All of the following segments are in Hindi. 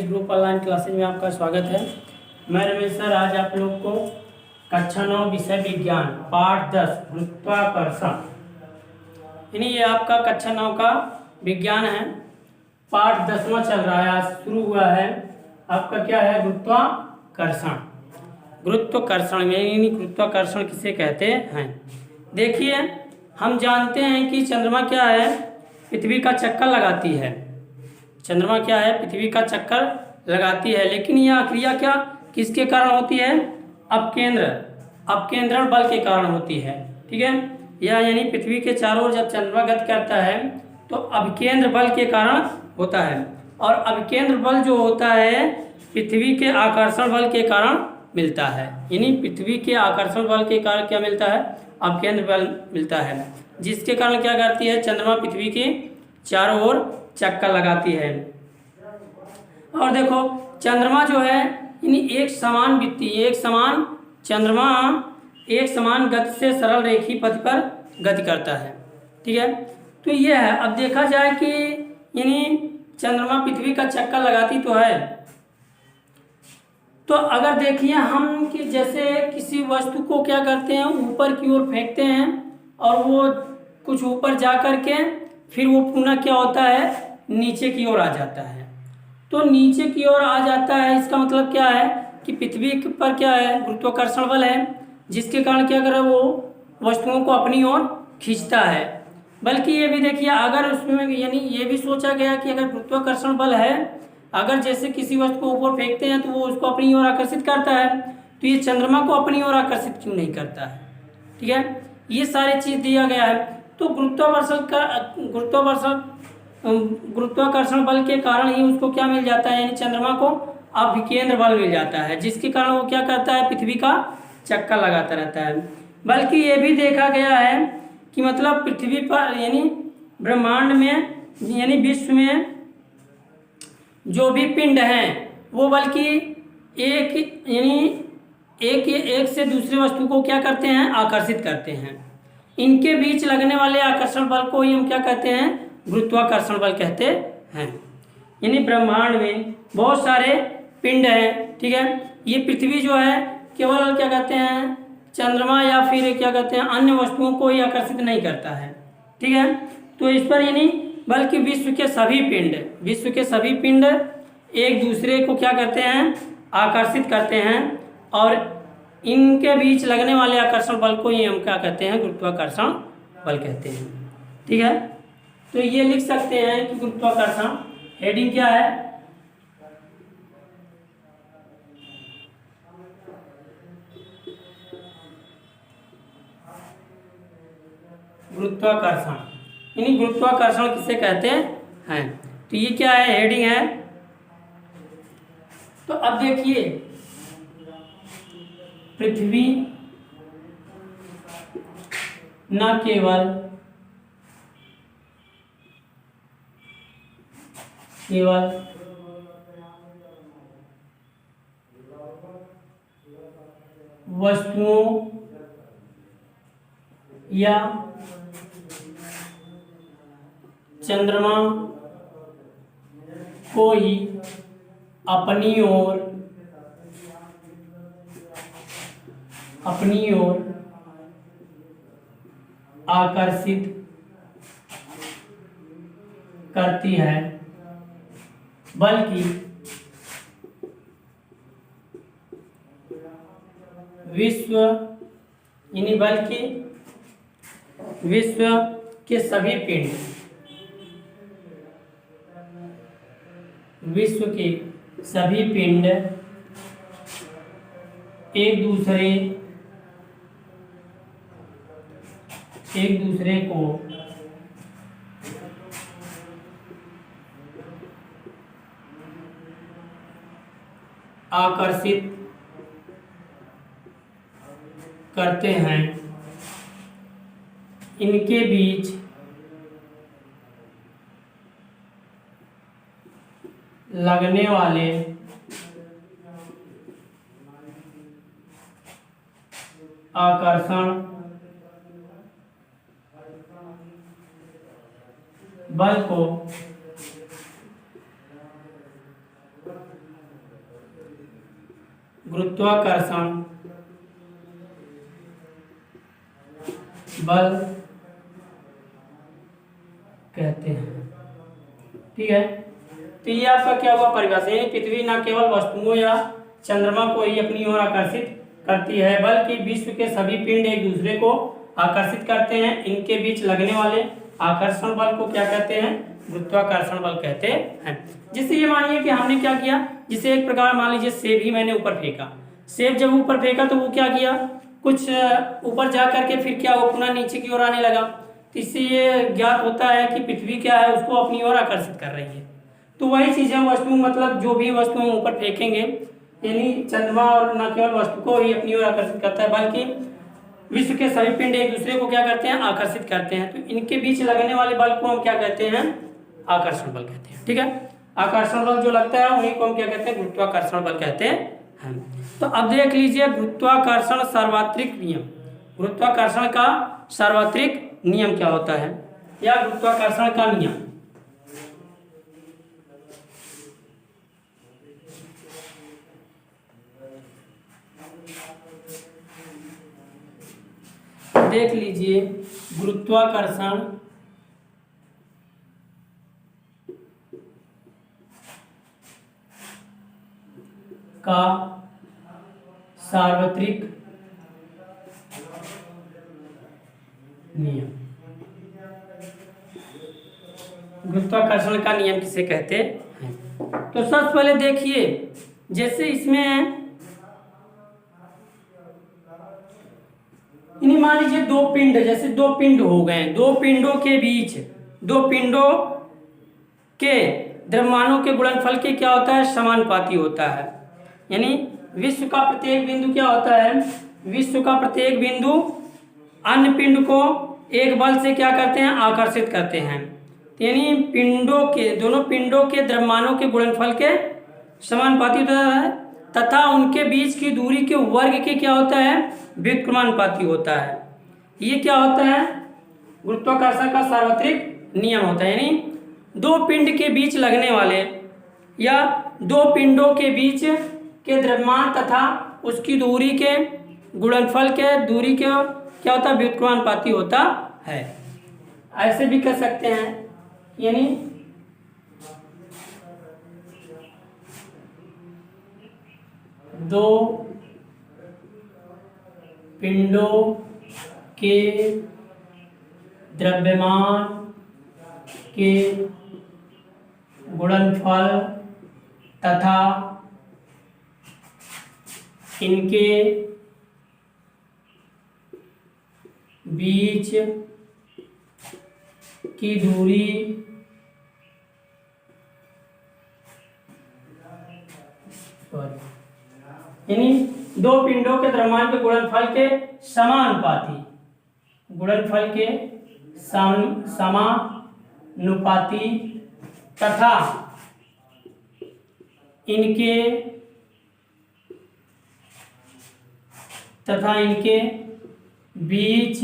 ग्रुप ऑनलाइन क्लासेज में आपका स्वागत है। मैं रमेश सर आज आप लोग को कक्षा 9 विषय विज्ञान पाठ 10 गुरुत्वाकर्षण यानी ये आपका कक्षा 9 का विज्ञान है। पाठ 10वां चल रहा है, आज शुरू हुआ है। आपका क्या है? गुरुत्वाकर्षण। गुरुत्वाकर्षण में यानी गुरुत्वाकर्षण किसे कहते हैं? देखिए, हम जानते हैं कि चंद्रमा क्या है? पृथ्वी का चक्कर लगाती है। चंद्रमा क्या है? पृथ्वी का चक्कर लगाती है, लेकिन यह क्रिया क्या किसके कारण होती है? अपकेंद्रण बल के कारण होती है। ठीक है, यह यानी पृथ्वी के चारों ओर जब चंद्रमा गति करता है तो अभिकेंद्र बल के कारण होता है, और अभिकेंद्र बल जो होता है पृथ्वी के आकर्षण बल के कारण मिलता है। यानी पृथ्वी के आकर्षण बल के कारण क्या मिलता है? अपकेंद्र बल मिलता है, जिसके कारण क्या करती है? चंद्रमा पृथ्वी के चारों ओर चक्कर लगाती है। और देखो, चंद्रमा जो है यानी एक समान चंद्रमा एक समान गति से सरल रेखीय पथ पर गति करता है। ठीक है, तो ये है। अब देखा जाए कि यानी चंद्रमा पृथ्वी का चक्कर लगाती तो है, तो अगर देखिए हम कि जैसे किसी वस्तु को क्या करते हैं, ऊपर की ओर फेंकते हैं और वो कुछ ऊपर जा कर के फिर वो पुनः क्या होता है? नीचे की ओर आ जाता है। तो नीचे की ओर आ जाता है, इसका मतलब क्या है कि पृथ्वी पर क्या है? गुरुत्वाकर्षण बल है, जिसके कारण क्या करे? वो वस्तुओं को अपनी ओर खींचता है। बल्कि ये भी देखिए, अगर उसमें यानी ये भी सोचा गया कि अगर गुरुत्वाकर्षण बल है, अगर जैसे किसी वस्तु को ऊपर फेंकते हैं तो वो उसको अपनी ओर आकर्षित करता है, तो ये चंद्रमा को अपनी ओर आकर्षित क्यों नहीं करता है? ठीक है, ये सारी चीज दिया गया है। तो गुरुत्वाकर्षण बल के कारण ही उसको क्या मिल जाता है? यानी चंद्रमा को अभिकेंद्र बल मिल जाता है, जिसके कारण वो क्या करता है? पृथ्वी का चक्कर लगाता रहता है। बल्कि ये भी देखा गया है कि मतलब पृथ्वी पर यानी ब्रह्मांड में यानी विश्व में जो भी पिंड हैं वो बल्कि एक से दूसरे वस्तु को क्या करते हैं? आकर्षित करते हैं। इनके बीच लगने वाले आकर्षण बल को ही हम क्या कहते हैं? गुरुत्वाकर्षण बल कहते हैं। यानी ब्रह्मांड में बहुत सारे पिंड हैं। ठीक है, ये पृथ्वी जो है केवल क्या कहते हैं? चंद्रमा या फिर क्या कहते हैं? अन्य वस्तुओं को ही आकर्षित नहीं करता है। ठीक है, तो इस पर यानी बल्कि विश्व के सभी पिंड एक दूसरे को क्या करते हैं? आकर्षित करते हैं, और इनके बीच लगने वाले आकर्षण बल को ही हम क्या कहते हैं? गुरुत्वाकर्षण बल कहते हैं। ठीक है, तो ये लिख सकते हैं कि गुरुत्वाकर्षण हेडिंग क्या है? गुरुत्वाकर्षण यानी गुरुत्वाकर्षण किसे कहते हैं? तो ये क्या है? हेडिंग है। तो अब देखिए, पृथ्वी न केवल वस्तुओं या चंद्रमा को ही अपनी ओर आकर्षित करती है, बल्कि विश्व के सभी पिंड एक दूसरे को आकर्षित करते हैं। इनके बीच लगने वाले आकर्षण बल को गुरुत्वाकर्षण बल कहते हैं। ठीक है, तो ये आपका क्या हुआ परिभाषा, यानी पृथ्वी न केवल वस्तुओं या चंद्रमा को ही अपनी ओर आकर्षित करती है बल्कि विश्व के सभी पिंड एक दूसरे को आकर्षित करते हैं। इनके बीच लगने वाले आकर्षण बल को क्या कहते हैं, गुरुत्वाकर्षण बल कहते हैं। जिससे ये मानिए कि हमने क्या किया, जिसे एक प्रकार मान लीजिए सेब ही मैंने ऊपर फेंका, सेब जब ऊपर फेंका तो वो क्या किया, कुछ ऊपर जा करके फिर क्या वो पुनः नीचे की ओर आने लगा। तो इससे ये ज्ञात होता है कि पृथ्वी क्या है, उसको अपनी ओर आकर्षित कर रही है। तो वही चीज है, वस्तु मतलब जो भी वस्तु हम ऊपर फेंकेंगे, यानी चंद्रमा और न केवल वस्तु को ही अपनी ओर आकर्षित करता है बल्कि विश्व के सभी पिंड एक दूसरे को क्या करते हैं, आकर्षित करते हैं। तो इनके बीच लगने वाले बल को हम क्या कहते हैं, आकर्षण बल कहते हैं। ठीक है, आकर्षण बल जो लगता है उन्हीं को हम क्या कहते हैं, गुरुत्वाकर्षण बल कहते हैं। तो अब देख लीजिए गुरुत्वाकर्षण सार्वत्रिक नियम, गुरुत्वाकर्षण का सार्वत्रिक नियम क्या होता है, या गुरुत्वाकर्षण का नियम। देख लीजिए गुरुत्वाकर्षण का सार्वत्रिक नियम, गुरुत्वाकर्षण का नियम किसे कहते हैं। तो सबसे पहले देखिए, जैसे इसमें इन्हीं मान लीजिए दो पिंड, जैसे दो पिंड हो गए, दो पिंडों के बीच, दो पिंडों के द्रव्यमानों के गुणनफल के क्या होता है, समानुपाती होता है। यानी विश्व का प्रत्येक बिंदु क्या होता है, विश्व का प्रत्येक बिंदु अन्य पिंड को एक बल से क्या करते हैं, आकर्षित करते हैं। यानी पिंडों के, दोनों पिंडों के द्रव्यमानों के गुणनफल के समानुपाती होता है तथा उनके बीच की दूरी के वर्ग के क्या होता है, व्युत्क्रमानुपाती होता है। ये क्या होता है, गुरुत्वाकर्षण का सार्वत्रिक नियम होता है। यानी दो पिंड के बीच लगने वाले या दो पिंडों के बीच के द्रव्यमान तथा उसकी दूरी के गुणनफल के दूरी के क्या होता है, व्युत्क्रमानुपाती होता है। ऐसे भी कह सकते हैं, यानी दो पिंडों के द्रव्यमान के गुणनफल तथा इनके बीच की दूरी यानी दो पिंडों के द्रव्यमान के गुणनफल के समानुपाती, गुणनफल के समानुपाती तथा इनके बीच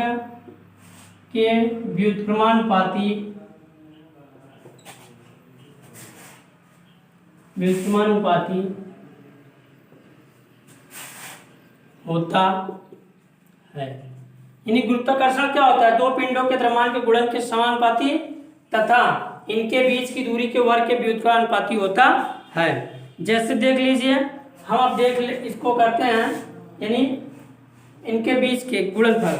की दूरी के वर्ग के व्युत्क्रमानुपाती होता है। यानी गुरुत्वाकर्षण क्या होता है, दो पिंडों के द्रव्यमान के गुणन के समानुपाती तथा इनके बीच की दूरी के वर्ग के व्युत्क्रमानुपाती होता है। जैसे देख लीजिए, हम अब इसको करते हैं, यानी इनके बीच के गुणनफल,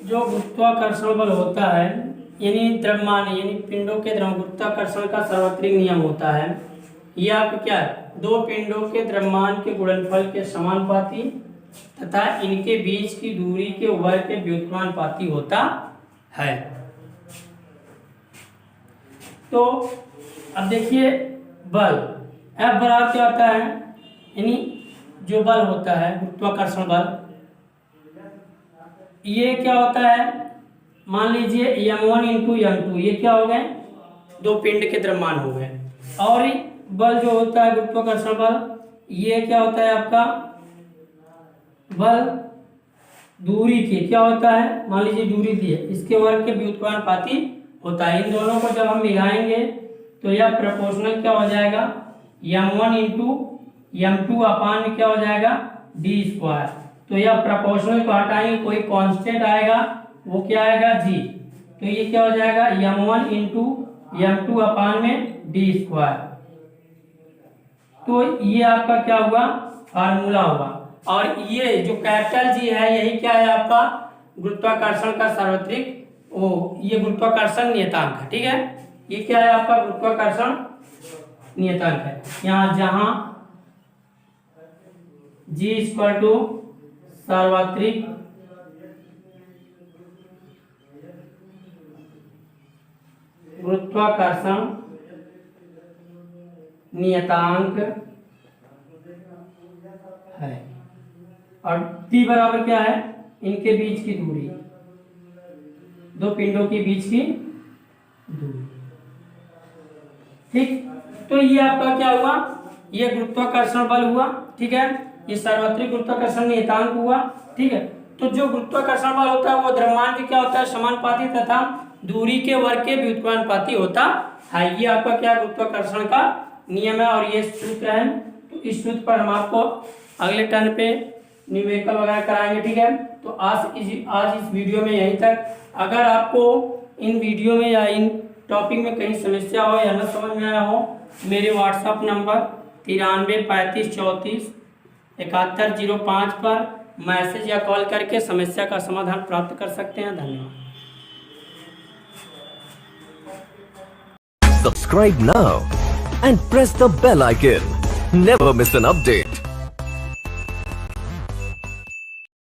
जो गुरुत्वाकर्षण बल होता है, यानी द्रव्यमान यानी पिंडों के गुरुत्वाकर्षण का सार्वत्रिक नियम होता है। ये आपको क्या है, दो पिंडों के द्रव्यमान के गुणनफल के समानुपाती तथा इनके बीच की दूरी के वर्ग के व्युत्क्रमानुपाती होता है। तो अब देखिए बल F बराबर क्या होता है, यानी जो बल होता है गुरुत्वाकर्षण बल, ये क्या होता है, मान लीजिए m1 × m2, ये क्या हो गए, दो पिंड के द्रव्यमान हो गए, और बल जो होता है गुरुत्वाकर्षण बल, ये क्या होता है आपका बल दूरी के क्या होता है, मान लीजिए दूरी दी है, इसके वर्ग के व्युत्क्रमानुपाती होता है। इन दोनों को जब हम मिलाएंगे तो यह प्रोपोर्शनल क्या हो जाएगा, m1 इंटू m2 अपान में क्या हो जाएगा d स्क्वायर। तो यह प्रोपोर्शनल को हटाएंगे, कोई कांस्टेंट आएगा, वो क्या आएगा g, तो ये क्या हो जाएगा m1 इंटू m2 अपान में d स्क्वायर। तो ये आपका क्या हुआ फार्मूला हुआ। और ये जो कैपिटल जी है यही क्या है आपका गुरुत्वाकर्षण का सार्वत्रिक ये गुरुत्वाकर्षण नियतांक है। ठीक है, ये क्या है आपका गुरुत्वाकर्षण नियतांक है। यहाँ जहां G इक्वल टू सार्वत्रिक गुरुत्वाकर्षण नियतांक है और T बराबर क्या है, इनके बीच की दूरी, दो पिंडों के बीच की दूरी। ठीक, तो ये आपका क्या हुआ, ये गुरुत्वाकर्षण बल हुआ। ठीक है, ये सार्वत्रिक गुरुत्वाकर्षण नियतांक हुआ। ठीक है, तो जो गुरुत्वाकर्षण बल होता है वो द्रव्यमान के क्या होता है समानुपाती तथा दूरी के वर्ग के व्युत्क्रमानुपाती होता है। ये आपका क्या गुरुत्वाकर्षण का नियम है और ये सूत्र है। तो इस सूत्र पर हम आपको अगले टर्न पे न्यूमेरिकल वगैरह कराएंगे। ठीक है, तो आज इस वीडियो में यहीं तक। अगर आपको इन वीडियो में या इन टॉपिक में कहीं समस्या हो या न समझ में आया हो, मेरे व्हाट्सएप नंबर 93 35 34 7105 पर मैसेज या कॉल करके समस्या का समाधान प्राप्त कर सकते हैं। धन्यवाद। Subscribe now and press the bell icon. Never miss an update.